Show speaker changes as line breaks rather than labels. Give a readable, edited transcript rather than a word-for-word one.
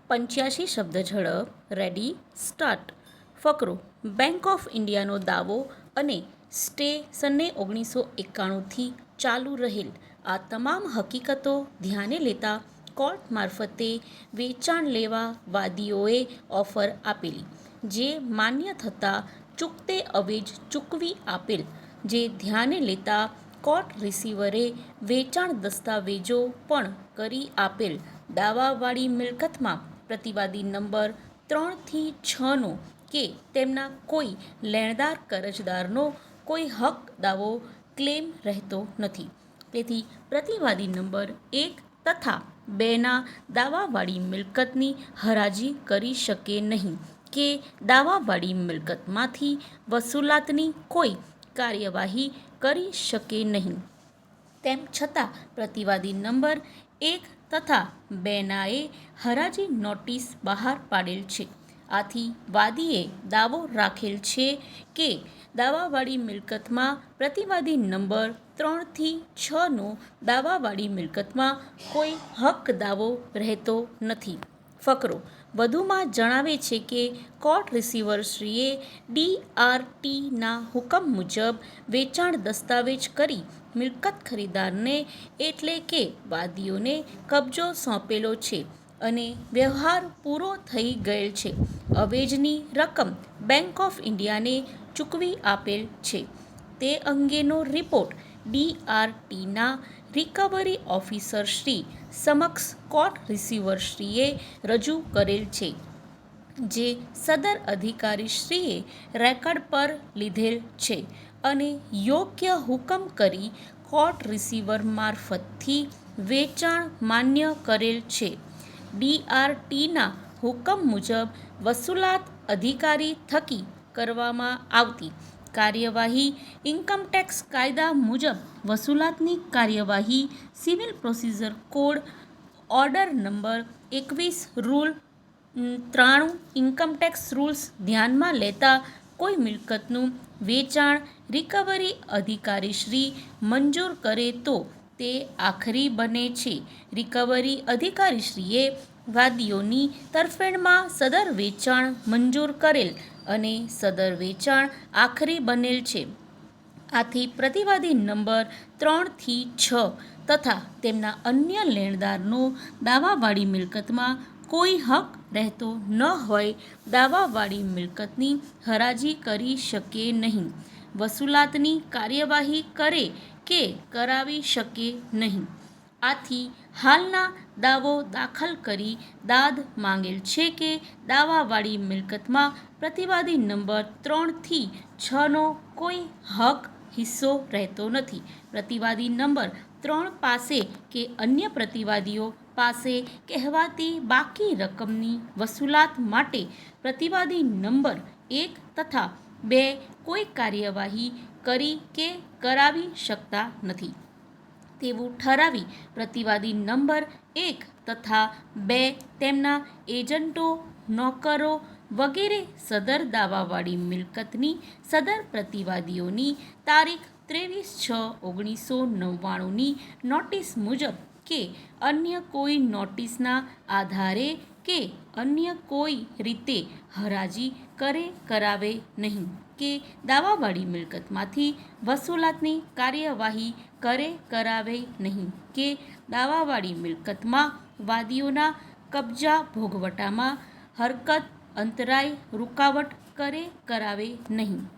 85 શબ્દ ઝડપ. Ready start. ફકરો. બેંક ઓફ ઇન્ડિયાનો દાવો અને સ્ટે સને 1991થી ચાલુ રહેલ આ તમામ હકીકતો ધ્યાને લેતા કોર્ટ મારફતે વેચાણ લેવા વાદીઓએ ઓફર આપેલી, જે માન્ય થતાં ચૂકતે અવેજ ચૂકવી આપેલ. જે ધ્યાને લેતા કોર્ટ રિસીવરે વેચાણ દસ્તાવેજો પણ કરી આપેલ. દાવાવાળી મિલકતમાં પ્રતિવાદી નંબર 3 થી 6નો કે તેમના કોઈ લેણદાર કરજદારનો કોઈ હક દાવો ક્લેમ રહેતો નથી. તેથી પ્રતિવાદી નંબર 1 તથા 2ના દાવાવાળી મિલકતની હરાજી કરી શકે નહીં કે દાવાવાળી મિલકતમાંથી વસૂલાતની કોઈ કાર્યવાહી કરી શકે નહીં. તેમ છતાં પ્રતિવાદી નંબર 1 તથા 2નાએ હરાજી નોટિસ બહાર પાડેલ છે. આથી વાદીએ દાવો રાખેલ છે કે દાવાવાળી મિલકતમાં પ્રતિવાદી નંબર 3 થી 6નો દાવાવાળી મિલકતમાં કોઈ હક દાવો રહેતો નથી. ફકરો. વધુમાં જણાવે છે કે કોર્ટ રિસીવરશ્રીએ DRTના હુકમ મુજબ વેચાણ દસ્તાવેજ કરી મિલકત ખરીદારને એટલે કે વાદીઓને કબજો સોંપેલો છે અને વ્યવહાર પૂરો થઈ ગયેલ છે. અવેજની રકમ બેંક ઓફ ઇન્ડિયાને ચૂકવી આપેલ છે. તે અંગેનો રિપોર્ટ DRTના રિકવરી ઓફિસરશ્રી સમક્ષ કોર્ટ રિસીવરશ્રીએ રજૂ કરેલ છે, જે સદર અધિકારીશ્રીએ રેકર્ડ પર લીધેલ છે અને યોગ્ય હુકમ કરી કોર્ટ રિસીવર મારફતથી વેચાણ માન્ય કરેલ છે. DRTના હુકમ મુજબ વસૂલાત અધિકારી થકી કરવામાં આવતી કાર્યવાહી ઇન્કમટેક્સ કાયદા મુજબ વસૂલાતની કાર્યવાહી civil procedure code order number 21 rule 93 income tax rules ધ્યાનમાં લેતા કોઈ મિલકતનું વેચાણ રિકવરી અધિકારીશ્રી મંજૂર કરે તો તે આખરી બને છે. રિકવરી અધિકારીશ્રીએ વાદીઓની તરફેણમાં સદર વેચાણ મંજૂર કરેલ અને સદર વેચાણ આખરી બનેલ છે. આથી પ્રતિવાદી નંબર 3 થી 6 તથા તેમના અન્ય લેણદારનો દાવાવાળી મિલકતમાં કોઈ હક રહેતો ન હોય દાવાવાળી મિલકતની હરાજી કરી શકે નહીં, વસૂલાતની કાર્યવાહી કરે કે કરાવી શકે નહીં. આથી હાલના દાવો દાખલ કરી દાદ માંગેલ છે કે દાવાવાળી મિલકતમાં પ્રતિવાદી નંબર 3 થી 6નો કોઈ હક હિસ્સો રહેતો નથી. પ્રતિવાદી નંબર 3 પાસે કે અન્ય પ્રતિવાદીઓ પાસે કહેવાતી બાકી રકમની વસૂલાત માટે પ્રતિવાદી નંબર 1 તથા 2 કોઈ કાર્યવાહી કરી કે કરાવી શકતા નથી તેવું ઠરાવી પ્રતિવાદી નંબર 1 તથા 2 તેમના એજન્ટો, નોકરો વગેરે સદર દાવાવાળી મિલકતની સદર પ્રતિવાદીઓની તારીખ 23/6/1999ની નોટિસ મુજબ કે અન્ય કોઈ નોટિસના આધારે કે અન્ય કોઈ રીતે હરાજી કરે કરાવે નહીં કે દાવાવાળી મિલકતમાંથી વસૂલાતની કાર્યવાહી કરે કરાવે નહીં કે દાવાવાળી મિલકતમાં વાદીઓના કબજા ભોગવટામાં હરકત, અંતરાય, રૂકાવટ કરે કરાવે નહીં.